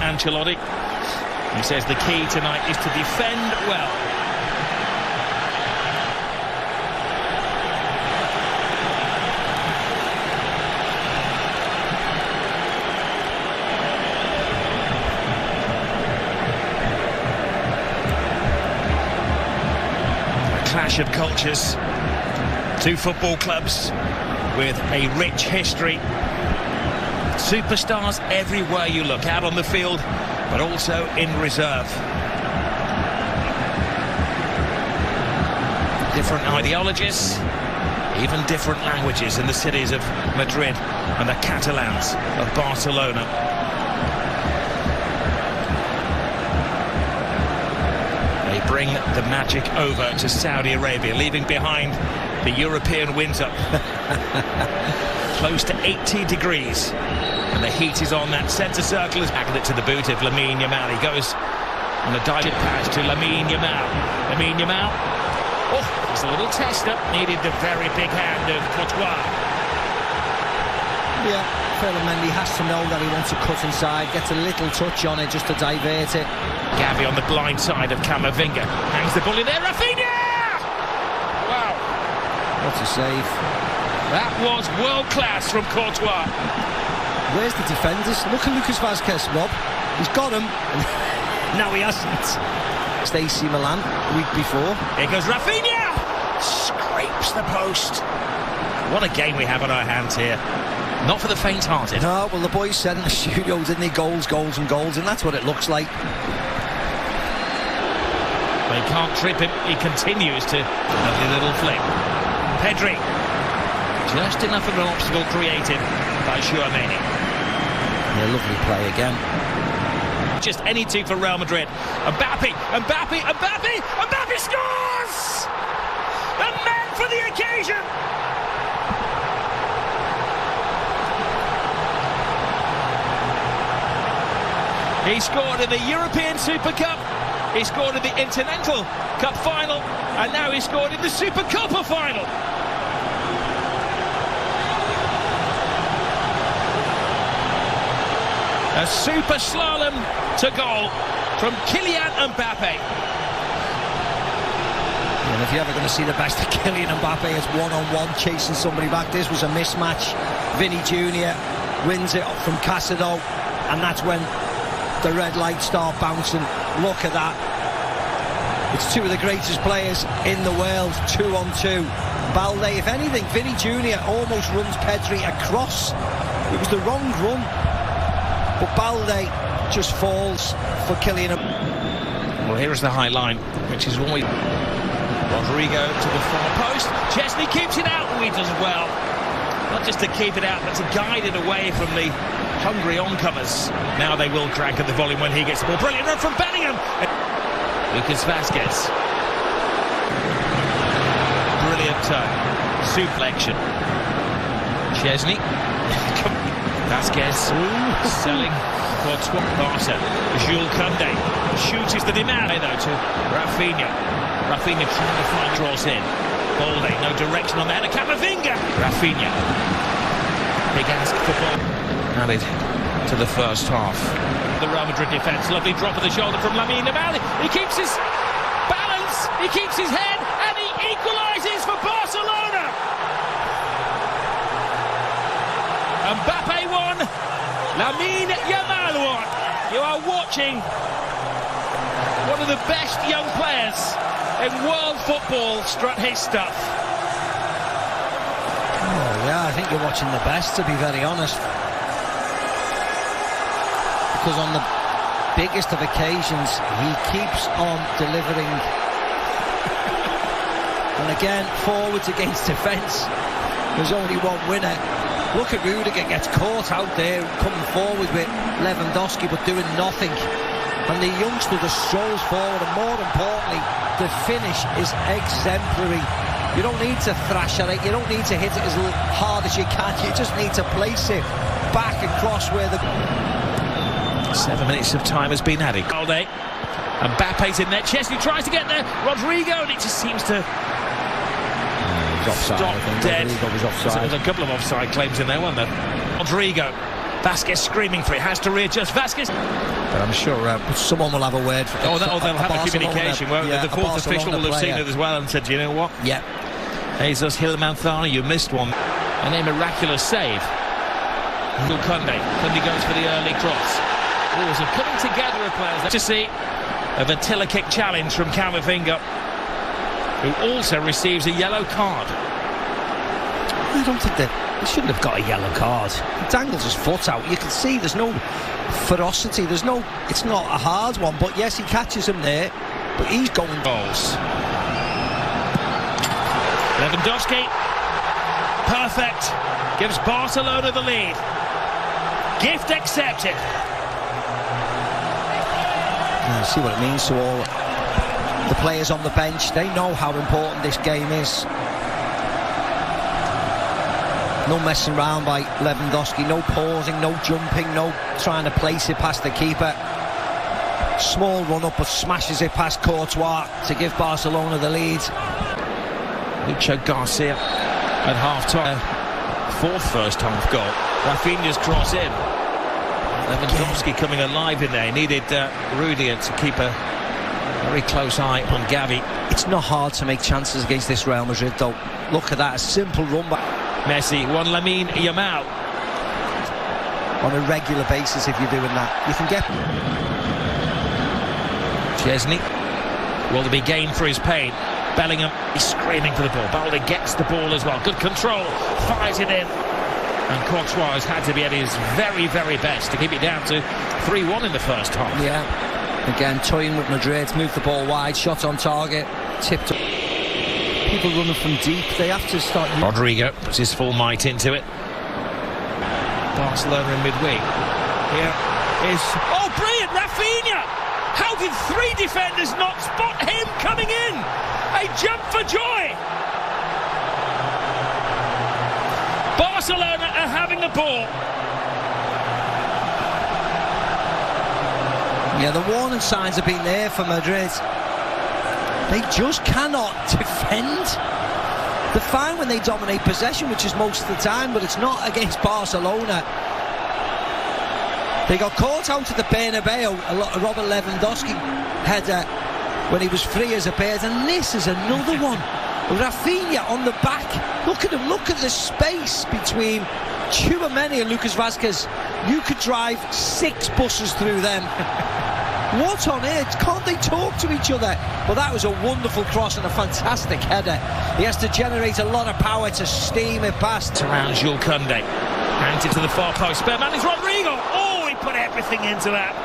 Ancelotti. He says the key tonight is to defend well. A clash of cultures. Two football clubs with a rich history. Superstars everywhere you look, out on the field, but also in reserve. Different ideologies, even different languages in the cities of Madrid and the Catalans of Barcelona. They bring the magic over to Saudi Arabia, leaving behind the European winter. Close to 80 degrees. And the heat is on. That centre circle is back it to the boot of Lamine Yamal. He goes on a diving pass to Lamine Yamal. Lamine Yamal. Oh, it's a little tester. Needed the very big hand of Courtois. Yeah, Mendy has to know that he wants to cut inside, gets a little touch on it just to divert it. Gavi on the blind side of Camavinga. Hangs the ball in there. Rafinha! Wow. What a save. That was world-class from Courtois. Where's the defenders? Look at Lucas Vazquez, Rob. He's got him. Now he hasn't. AC Milan, the week before. Here goes Rafinha! Scrapes the post. What a game we have on our hands here. Not for the faint-hearted. No, well, the boys said in the studio, didn't they? Goals, goals and goals, and that's what it looks like. They can't trip him. He continues to... Lovely little flick. Pedri. Just enough of an obstacle created by Chouameni. Yeah, lovely play again. Just any two for Real Madrid. Mbappe scores! A man for the occasion! He scored in the European Super Cup, he scored in the Intercontinental Cup final, and now he scored in the Super Copa final. A super slalom to goal from Kylian Mbappe. And if you're ever going to see the best of Kylian Mbappe, it's one-on-one chasing somebody back. This was a mismatch. Vinny Jr. wins it from Casado, and that's when the red lights start bouncing. Look at that. It's two of the greatest players in the world, 2-on-2. Balde, if anything, Vinny Jr. almost runs Pedri across. It was the wrong run. But Balde just falls for Kylian. Well, here is the high line, which is always Rodrigo to the far post. Chesney keeps it out, and he does well. Not just to keep it out, but to guide it away from the hungry oncomers. Now they will crank at the volume when he gets the ball. Brilliant run from Bellingham. Lucas Vazquez. Brilliant turn. Suplection. Chesney. Vazquez selling Courtois. Barca. Jules Koundé shoots the demand though to Rafinha. Rafinha trying to find draws in. Balde, no direction on that. And Camavinga. Rafinha. Big ask for ball. Added to the first half. The Real Madrid defence. Lovely drop of the shoulder from Lamine Yamal. He keeps his balance. He keeps his head, and he equalises for Barcelona. Mbappe won, Lamine Yamal won. You are watching one of the best young players in world football strut his stuff. Oh yeah, I think you're watching the best, to be very honest. Because on the biggest of occasions, he keeps on delivering. And again, forwards against defence. There's only one winner. Look at Rudiger, gets caught out there, coming forward with Lewandowski, but doing nothing. And the youngster just strolls forward, and more importantly, the finish is exemplary. You don't need to thrash at it, you don't need to hit it as hard as you can, you just need to place it back across where the... 7 minutes of time has been added. Balde. Mbappe's in there, Chesney tries to get there, Rodrigo, and it just seems to... Offside, stop dead. Was offside. So there's a couple of offside claims in there, weren't there? Rodrigo Vasquez screaming for it, has to readjust. Vasquez. But I'm sure someone will have a word for they'll have a communication. Well, the fourth official will have seen it as well and said, you know what? Yeah. Jesus Hilmanthani, you missed one. And a miraculous save. Kunde goes for the early cross. Oh, so coming together of players. To see a Vatilla kick challenge from Camavinga, who also receives a yellow card. I don't think he shouldn't have got a yellow card. He dangles his foot out. You can see there's no ferocity. It's not a hard one, but yes, he catches him there. But he's going goals. Lewandowski, perfect. Gives Barcelona the lead. Gift accepted. See what it means to all the players on the bench. They know how important this game is. No messing around by Lewandowski, no pausing, no jumping, no trying to place it past the keeper. Small run-up, but smashes it past Courtois to give Barcelona the lead. Lucho Garcia at half-time. Fourth first-half goal. Rafinha's cross in. Lewandowski coming alive in there. He needed Rudiger to keep a very close eye on Gavi. It's not hard to make chances against this Real Madrid, though. Look at that, a simple run back. Messi, one Lamine Yamal. On a regular basis, if you're doing that, you can get. Szczesny. Will there be gain for his pain? Bellingham, he's screaming for the ball. Balde gets the ball as well. Good control, fires it in. And Courtois has had to be at his very, very best to keep it down to 3-1 in the first half. Yeah, again, toying with Madrid, moved the ball wide, shot on target, tipped up. People running from deep, they have to start. Rodrigo puts his full might into it. Barcelona in midweek. Here is... Oh, brilliant! Rafinha! How did three defenders not spot him coming in? A jump for joy! Barcelona are having the ball. Yeah, the warning signs have been there for Madrid. They just cannot defend. They're fine when they dominate possession, which is most of the time, but it's not against Barcelona. They got caught out at the Bernabeu, a Robert Lewandowski header when he was free as a bird, and this is another one. Rafinha on the back. Look at him, look at the space between Tchouaméni and Lucas Vazquez. You could drive 6 buses through them. What on earth? Can't they talk to each other? Well, that was a wonderful cross and a fantastic header. He has to generate a lot of power to steam it past. Around Jules Koundé. Hands it to the far post. Spare man is Rodrigo. Oh, he put everything into that.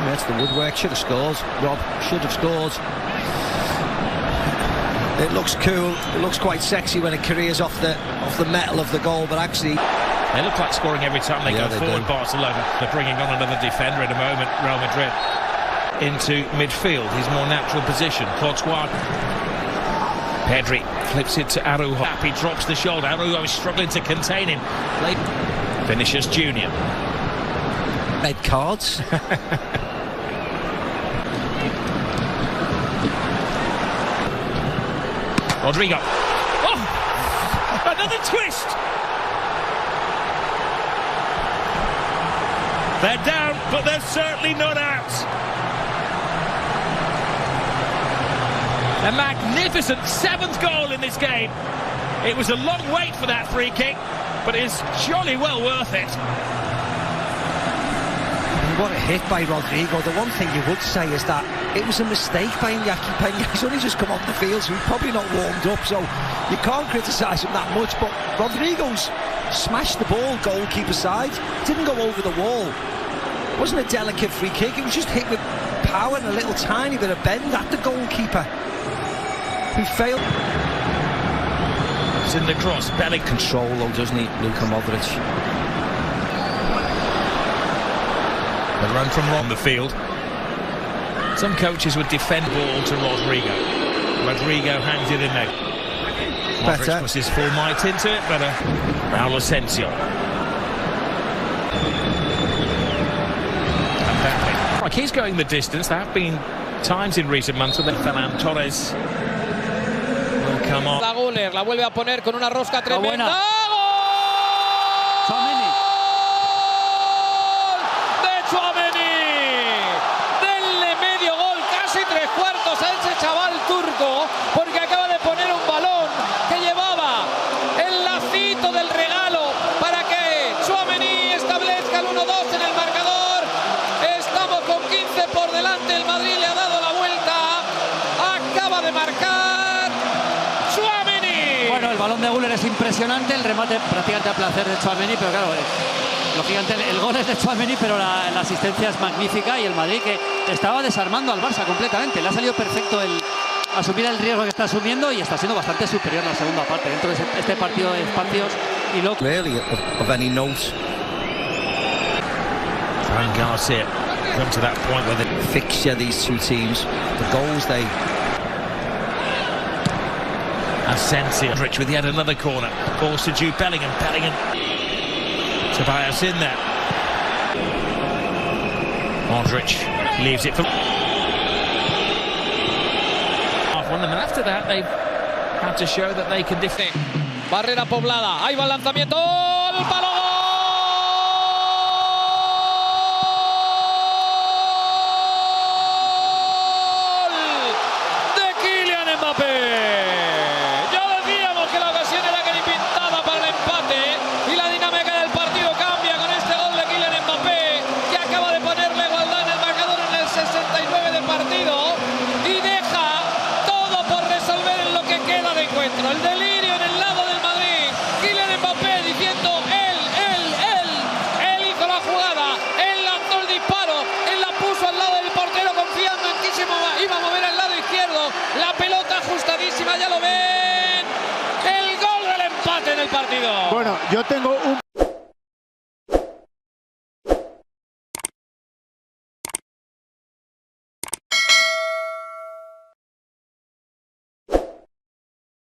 That's the woodwork. Should have scored, Rob. Should have scored. It looks cool. It looks quite sexy when it careers off the metal of the goal, but actually... They look like scoring every time they go forward, Barcelona. They're bringing on another defender in a moment, Real Madrid. Into midfield, his more natural position. Courtois. Pedri flips it to Araujo. He drops the shoulder. Araujo is struggling to contain him. Vinicius Junior. Red cards. Rodrigo. Oh! Another twist! They're down, but they're certainly not out. A magnificent 7th goal in this game. It was a long wait for that free kick, but it's jolly well worth it. What a hit by Rodrigo. The one thing you would say is that it was a mistake by Iñaki Peña. He's only just come off the field, so he's probably not warmed up, so you can't criticise him that much, but Rodrigo's smashed the ball goalkeeper side. Didn't go over the wall. It wasn't a delicate free kick, it was just hit with power and a little tiny bit of bend at the goalkeeper, who failed. It's in the cross, belly control though, doesn't he, Luka Modric? The run from on the field. Some coaches would defend ball to Rodrigo. Rodrigo hangs it in there. Modric puts his full might into it, but Raul Asensio. Like he's going the distance. There have been times in recent months when Ferran Torres will come on. La vuelve a poner con una rosca tremenda. impresionante. El Madrid le ha dado la vuelta. Acaba de marcar Tchouaméni. Bueno, el balón de Güler es impresionante, el remate prácticamente a placer de Tchouaméni, pero claro, lógicamente el gol es de Tchouaméni, pero la asistencia es magnífica, y el Madrid que estaba desarmando al Barça completamente. Le ha salido perfecto el asumir el riesgo que está asumiendo, y está siendo bastante superior en la segunda parte dentro de este partido de espacios y lo Really, of any note. Fran Garcia come to that point where the Fixture, these two teams, the goals they... Asensio Rich with yet another corner. Balls to Jude Bellingham. Bellingham. Tobias in there. Modric leaves it for one, and after that they've had to show that they can defend. Barrera poblada. Ahí va el lanzamiento. ¡El palo! El delirio en el lado del Madrid. Kylian Mbappé diciendo él hizo la jugada, él lanzó el disparo, él la puso al lado del portero confiando en que iba a mover al lado izquierdo. La pelota ajustadísima, ya lo ven. El gol del empate en el partido. Bueno, yo tengo un...